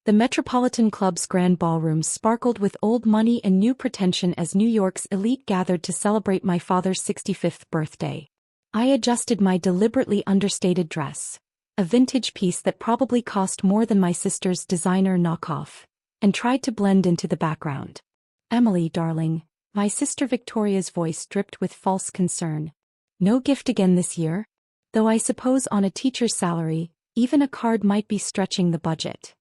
The Metropolitan Club's grand ballroom sparkled with old money and new pretension as New York's elite gathered to celebrate my father's 65th birthday. I adjusted my deliberately understated dress, a vintage piece that probably cost more than my sister's designer knockoff, and tried to blend into the background. "Emily, darling," my sister Victoria's voice dripped with false concern. "No gift again this year? Though I suppose on a teacher's salary, even a card might be stretching the budget."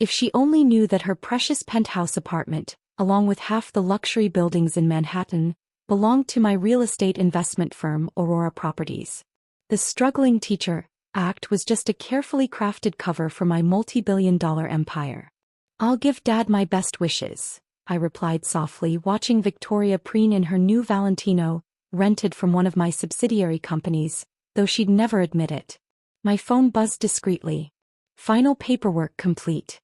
If she only knew that her precious penthouse apartment, along with half the luxury buildings in Manhattan, belonged to my real estate investment firm Aurora Properties. The struggling teacher act was just a carefully crafted cover for my multi-billion-dollar empire. "I'll give Dad my best wishes," I replied softly, watching Victoria preen in her new Valentino, rented from one of my subsidiary companies, though she'd never admit it. My phone buzzed discreetly. Final paperwork complete.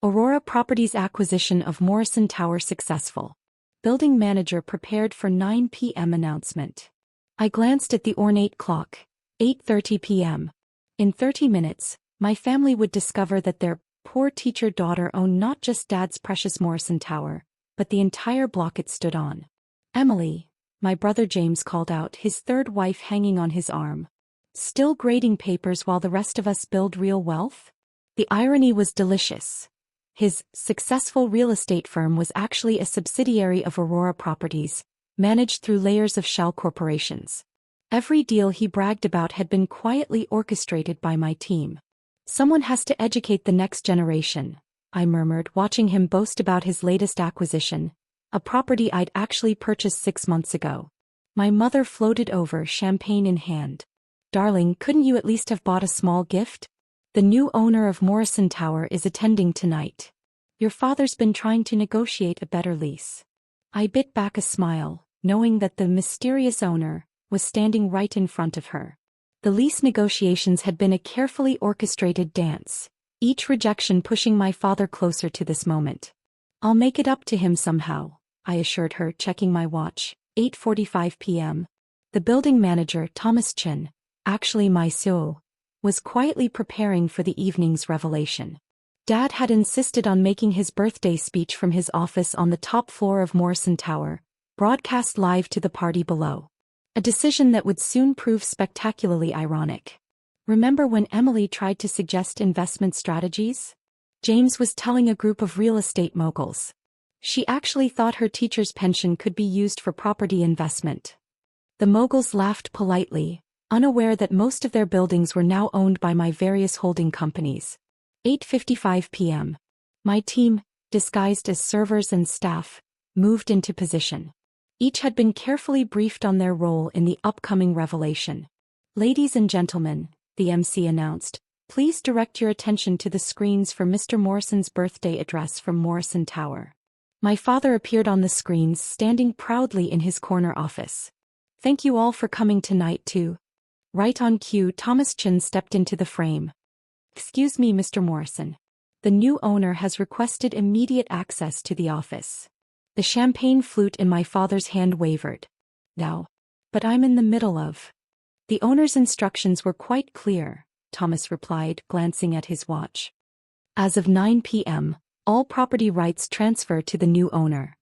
Aurora Properties acquisition of Morrison Tower successful. Building manager prepared for 9 p.m. announcement. I glanced at the ornate clock. 8:30 p.m. In 30 minutes, my family would discover that their poor teacher daughter owned not just Dad's precious Morrison Tower, but the entire block it stood on. "Emily," my brother James called out, his third wife hanging on his arm. "Still grading papers while the rest of us build real wealth?" The irony was delicious. His successful real estate firm was actually a subsidiary of Aurora Properties, managed through layers of shell corporations. Every deal he bragged about had been quietly orchestrated by my team. "Someone has to educate the next generation," I murmured, watching him boast about his latest acquisition, a property I'd actually purchased 6 months ago. My mother floated over, champagne in hand. "Darling, couldn't you at least have bought a small gift? The new owner of Morrison Tower is attending tonight. Your father's been trying to negotiate a better lease." I bit back a smile, knowing that the mysterious owner was standing right in front of her. The lease negotiations had been a carefully orchestrated dance, each rejection pushing my father closer to this moment. "I'll make it up to him somehow," I assured her, checking my watch. 8:45 p.m. The building manager, Thomas Chin, actually my CEO, was quietly preparing for the evening's revelation. Dad had insisted on making his birthday speech from his office on the top floor of Morrison Tower, broadcast live to the party below. A decision that would soon prove spectacularly ironic. "Remember when Emily tried to suggest investment strategies?" James was telling a group of real estate moguls. "She actually thought her teacher's pension could be used for property investment." The moguls laughed politely, unaware that most of their buildings were now owned by my various holding companies. 8:55 p.m. My team, disguised as servers and staff, moved into position. Each had been carefully briefed on their role in the upcoming revelation. "Ladies and gentlemen," the MC announced, "please direct your attention to the screens for Mr. Morrison's birthday address from Morrison Tower." My father appeared on the screens, standing proudly in his corner office. "Thank you all for coming tonight too." Right on cue, Thomas Chin stepped into the frame. "Excuse me, Mr. Morrison. The new owner has requested immediate access to the office." The champagne flute in my father's hand wavered. "Now. But I'm in the middle of." "The owner's instructions were quite clear," Thomas replied, glancing at his watch. "As of 9 p.m., all property rights transfer to the new owner."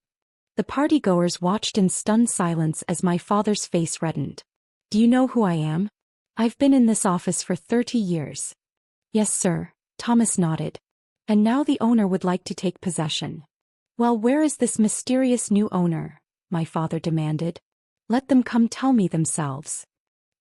The partygoers watched in stunned silence as my father's face reddened. "Do you know who I am?" "I've been in this office for 30 years. "Yes, sir," Thomas nodded. "And now the owner would like to take possession." "Well, where is this mysterious new owner?" my father demanded. "Let them come tell me themselves."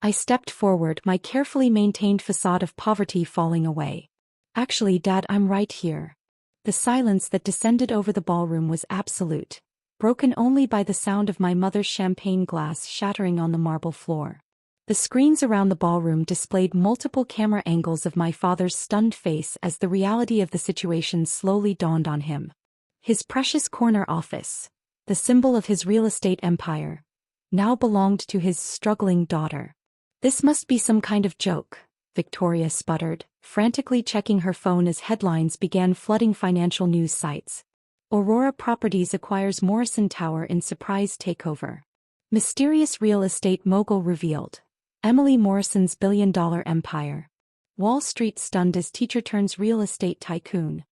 I stepped forward, my carefully maintained facade of poverty falling away. "Actually, Dad, I'm right here." The silence that descended over the ballroom was absolute, broken only by the sound of my mother's champagne glass shattering on the marble floor. The screens around the ballroom displayed multiple camera angles of my father's stunned face as the reality of the situation slowly dawned on him. His precious corner office, the symbol of his real estate empire, now belonged to his struggling daughter. "This must be some kind of joke," Victoria sputtered, frantically checking her phone as headlines began flooding financial news sites. "Aurora Properties acquires Morrison Tower in surprise takeover. Mysterious real estate mogul revealed. Emily Morrison's billion-dollar empire. Wall Street stunned as teacher turns real estate tycoon."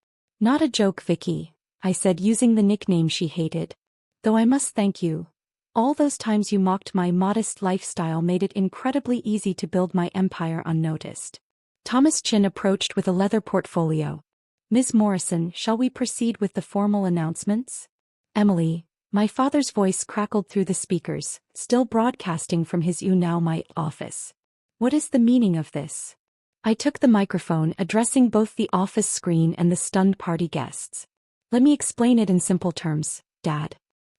Not a joke, Vicky, I said, using the nickname she hated. Though I must thank you. All those times you mocked my modest lifestyle made it incredibly easy to build my empire unnoticed. Thomas Chin approached with a leather portfolio. Ms. Morrison, shall we proceed with the formal announcements? Emily, my father's voice crackled through the speakers, still broadcasting from his my office. What is the meaning of this? I took the microphone, addressing both the office screen and the stunned party guests. Let me explain it in simple terms, Dad.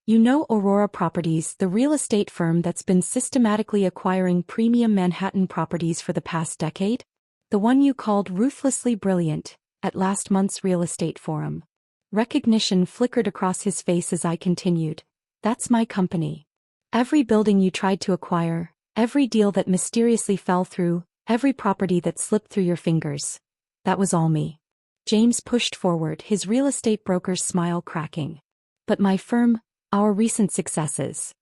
You know Aurora Properties, the real estate firm that's been systematically acquiring premium Manhattan properties for the past decade? The one you called ruthlessly brilliant at last month's real estate forum. Recognition flickered across his face as I continued. That's my company. Every building you tried to acquire, every deal that mysteriously fell through, every property that slipped through your fingers. That was all me. James pushed forward, his real estate broker's smile cracking. But my firm, our recent successes,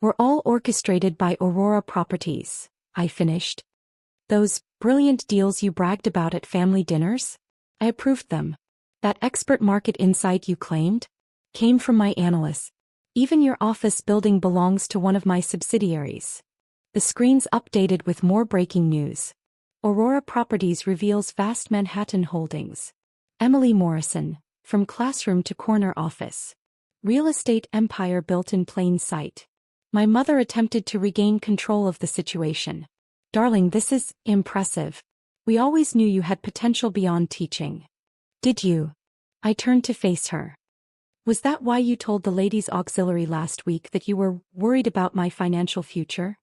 were all orchestrated by Aurora Properties, I finished. Those brilliant deals you bragged about at family dinners? I approved them. That expert market insight you claimed came from my analysts. Even your office building belongs to one of my subsidiaries. The screens updated with more breaking news. Aurora Properties reveals vast Manhattan holdings. Emily Morrison, from classroom to corner office. Real estate empire built in plain sight. My mother attempted to regain control of the situation. Darling, this is impressive. We always knew you had potential beyond teaching. Did you? I turned to face her. Was that why you told the ladies' auxiliary last week that you were worried about my financial future?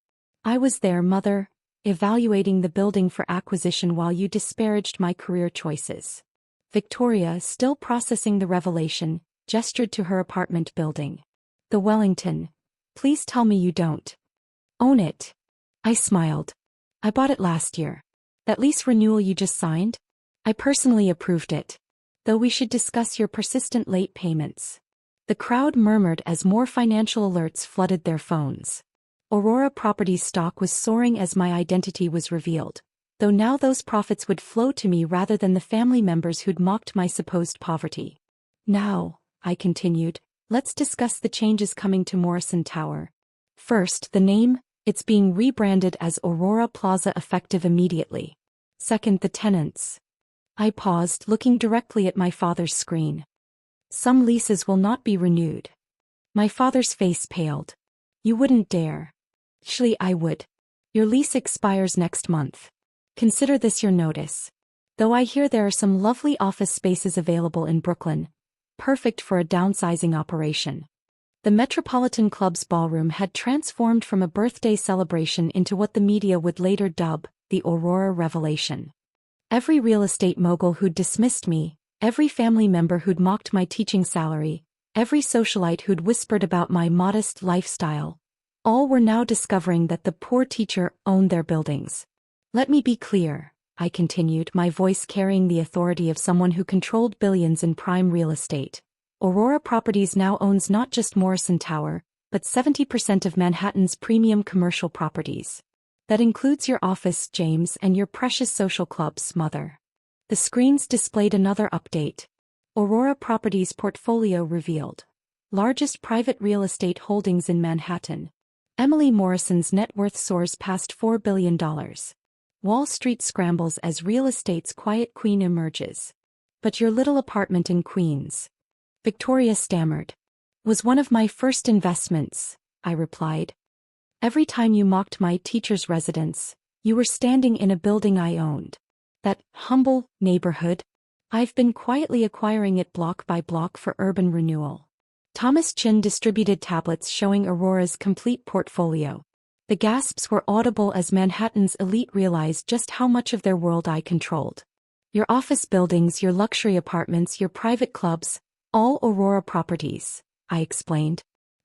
I was there, Mother, evaluating the building for acquisition while you disparaged my career choices. Victoria, still processing the revelation, gestured to her apartment building. The Wellington. Please tell me you don't own it. I smiled. I bought it last year. That lease renewal you just signed? I personally approved it. Though we should discuss your persistent late payments. The crowd murmured as more financial alerts flooded their phones. Aurora Properties stock was soaring as my identity was revealed, though now those profits would flow to me rather than the family members who'd mocked my supposed poverty. Now, I continued, let's discuss the changes coming to Morrison Tower. First, the name. It's being rebranded as Aurora Plaza effective immediately. Second, the tenants. I paused, looking directly at my father's screen. Some leases will not be renewed. My father's face paled. You wouldn't dare. Actually, I would. Your lease expires next month. Consider this your notice. Though I hear there are some lovely office spaces available in Brooklyn, perfect for a downsizing operation. The Metropolitan Club's ballroom had transformed from a birthday celebration into what the media would later dub the Aurora Revelation. Every real estate mogul who'd dismissed me, every family member who'd mocked my teaching salary, every socialite who'd whispered about my modest lifestyle, all were now discovering that the poor teacher owned their buildings. Let me be clear, I continued, my voice carrying the authority of someone who controlled billions in prime real estate. Aurora Properties now owns not just Morrison Tower, but 70% of Manhattan's premium commercial properties. That includes your office, James, and your precious social clubs, Mother. The screens displayed another update. Aurora Properties portfolio revealed. Largest private real estate holdings in Manhattan. Emily Morrison's net worth soars past $4 billion. Wall Street scrambles as real estate's quiet queen emerges. But your little apartment in Queens, Victoria stammered, was one of my first investments, I replied. Every time you mocked my teacher's residence, you were standing in a building I owned. That humble neighborhood. I've been quietly acquiring it block by block for urban renewal. Thomas Chin distributed tablets showing Aurora's complete portfolio. The gasps were audible as Manhattan's elite realized just how much of their world I controlled. Your office buildings, your luxury apartments, your private clubs, all Aurora Properties, I explained.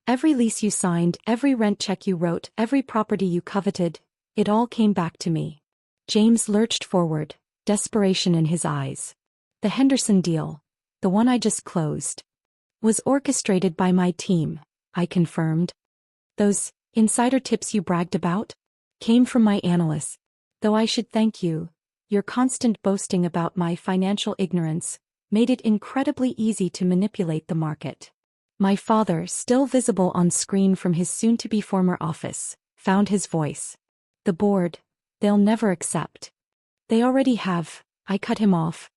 Every lease you signed, every rent check you wrote, every property you coveted, it all came back to me. James lurched forward, desperation in his eyes. The Henderson deal, the one I just closed, was orchestrated by my team, I confirmed. Those insider tips you bragged about came from my analysts, though I should thank you. Your constant boasting about my financial ignorance made it incredibly easy to manipulate the market. My father, still visible on screen from his soon-to-be former office, found his voice. The board, they'll never accept. They already have, I cut him off.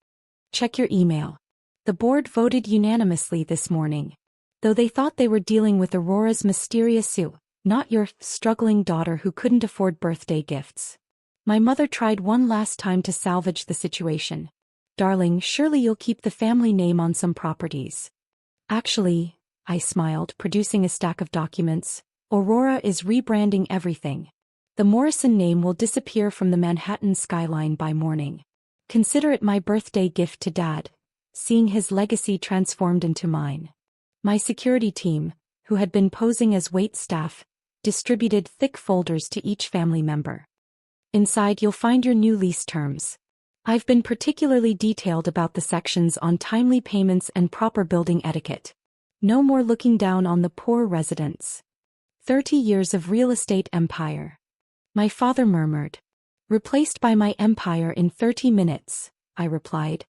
Check your email. The board voted unanimously this morning. Though they thought they were dealing with Aurora's mysterious Sue, not your struggling daughter who couldn't afford birthday gifts. My mother tried one last time to salvage the situation. Darling, surely you'll keep the family name on some properties. Actually, I smiled, producing a stack of documents. Aurora is rebranding everything. The Morrison name will disappear from the Manhattan skyline by morning. Consider it my birthday gift to Dad, seeing his legacy transformed into mine. My security team, who had been posing as wait staff, distributed thick folders to each family member. Inside you'll find your new lease terms. I've been particularly detailed about the sections on timely payments and proper building etiquette. No more looking down on the poor residents. 30 years of real estate empire. My father murmured. Replaced by my empire in 30 minutes, I replied.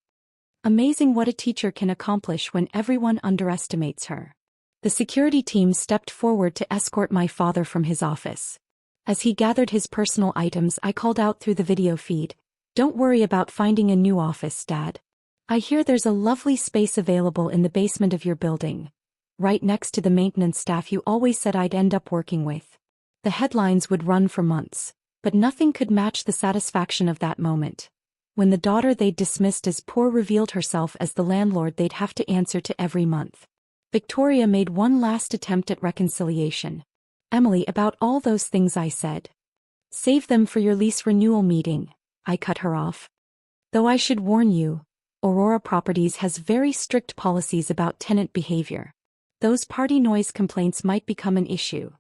Amazing what a teacher can accomplish when everyone underestimates her. The security team stepped forward to escort my father from his office. As he gathered his personal items, I called out through the video feed, "Don't worry about finding a new office, Dad. I hear there's a lovely space available in the basement of your building, right next to the maintenance staff you always said I'd end up working with." The headlines would run for months, but nothing could match the satisfaction of that moment, when the daughter they'd dismissed as poor revealed herself as the landlord they'd have to answer to every month. Victoria made one last attempt at reconciliation. "Emily, about all those things I said. Save them for your lease renewal meeting," I cut her off. "Though I should warn you, Aurora Properties has very strict policies about tenant behavior. Those party noise complaints might become an issue."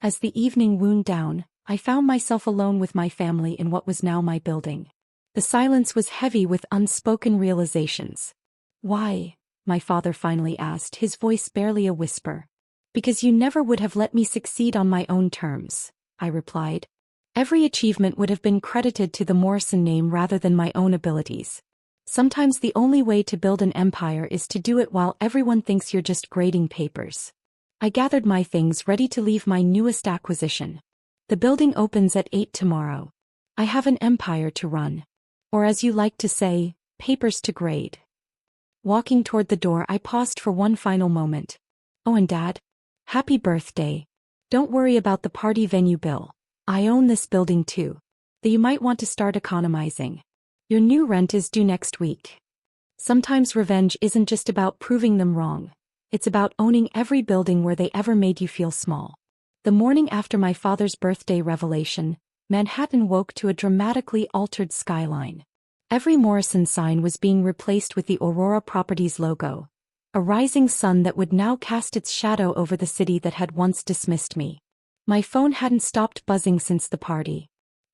As the evening wound down, I found myself alone with my family in what was now my building. The silence was heavy with unspoken realizations. "Why?" my father finally asked, his voice barely a whisper. "Because you never would have let me succeed on my own terms," I replied. "Every achievement would have been credited to the Morrison name rather than my own abilities. Sometimes the only way to build an empire is to do it while everyone thinks you're just grading papers." I gathered my things ready to leave my newest acquisition. The building opens at 8 tomorrow. I have an empire to run. Or as you like to say, papers to grade. Walking toward the door, I paused for one final moment. "Oh, and Dad, happy birthday. Don't worry about the party venue bill. I own this building too. Though you might want to start economizing. Your new rent is due next week." Sometimes revenge isn't just about proving them wrong. It's about owning every building where they ever made you feel small. The morning after my father's birthday revelation, Manhattan woke to a dramatically altered skyline. Every Morrison sign was being replaced with the Aurora Properties logo, a rising sun that would now cast its shadow over the city that had once dismissed me. My phone hadn't stopped buzzing since the party.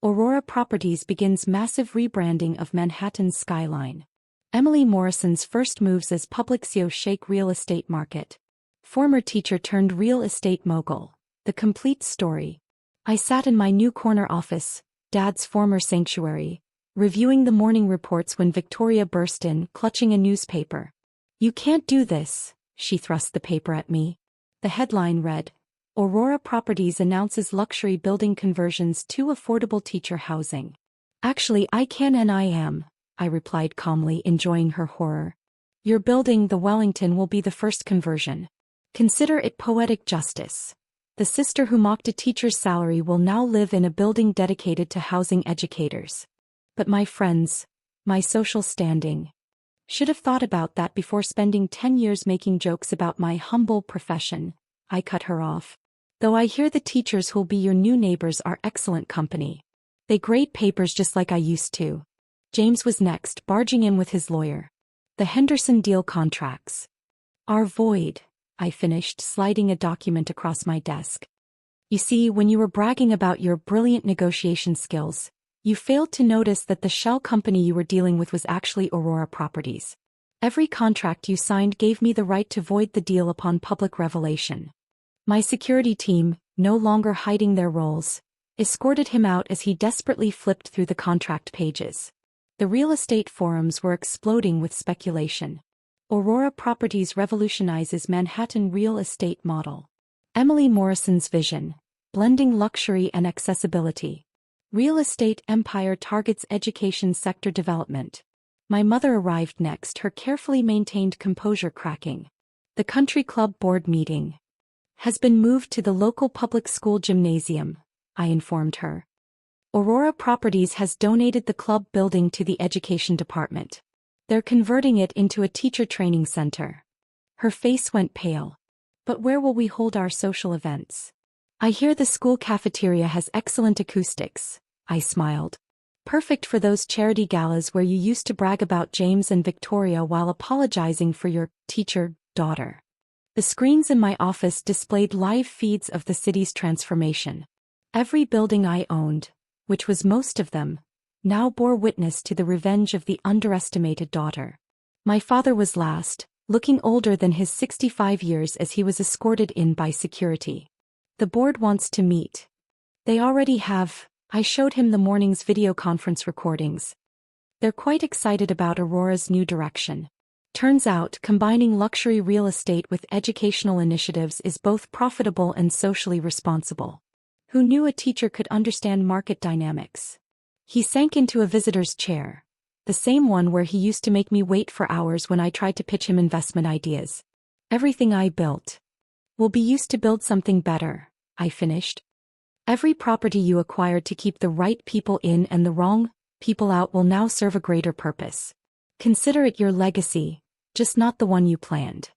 Aurora Properties begins massive rebranding of Manhattan's skyline. Emily Morrison's first moves as public CEO shake real estate market. Former teacher turned real estate mogul. The complete story. I sat in my new corner office, Dad's former sanctuary, reviewing the morning reports when Victoria burst in, clutching a newspaper. "You can't do this," she thrust the paper at me. The headline read, "Aurora Properties announces luxury building conversions to affordable teacher housing." "Actually, I can and I am," I replied calmly, enjoying her horror. "Your building, the Wellington, will be the first conversion. Consider it poetic justice. The sister who mocked a teacher's salary will now live in a building dedicated to housing educators." But my friends, my social standing. Should have thought about that before spending 10 years making jokes about my humble profession, I cut her off. "Though I hear the teachers who'll be your new neighbors are excellent company. They grade papers just like I used to." James was next, barging in with his lawyer. "The Henderson deal contracts are void," I finished, sliding a document across my desk. "You see, when you were bragging about your brilliant negotiation skills, you failed to notice that the shell company you were dealing with was actually Aurora Properties. Every contract you signed gave me the right to void the deal upon public revelation." My security team, no longer hiding their roles, escorted him out as he desperately flipped through the contract pages. The real estate forums were exploding with speculation. Aurora Properties revolutionizes Manhattan real estate model. Emily Morrison's vision, blending luxury and accessibility. Real estate empire targets education sector development. My mother arrived next, her carefully maintained composure cracking. The country club board meeting has been moved to the local public school gymnasium, I informed her. Aurora Properties has donated the club building to the education department. They're converting it into a teacher training center. Her face went pale. But where will we hold our social events? I hear the school cafeteria has excellent acoustics, I smiled. Perfect for those charity galas where you used to brag about James and Victoria while apologizing for your teacher daughter. The screens in my office displayed live feeds of the city's transformation. Every building I owned, which was most of them, now bore witness to the revenge of the underestimated daughter. My father was last, looking older than his 65 years as he was escorted in by security. The board wants to meet. They already have. I showed him the morning's video conference recordings. They're quite excited about Aurora's new direction. Turns out, combining luxury real estate with educational initiatives is both profitable and socially responsible. Who knew a teacher could understand market dynamics? He sank into a visitor's chair, the same one where he used to make me wait for hours when I tried to pitch him investment ideas. Everything I built will be used to build something better, I finished. Every property you acquired to keep the right people in and the wrong people out will now serve a greater purpose. Consider it your legacy, just not the one you planned.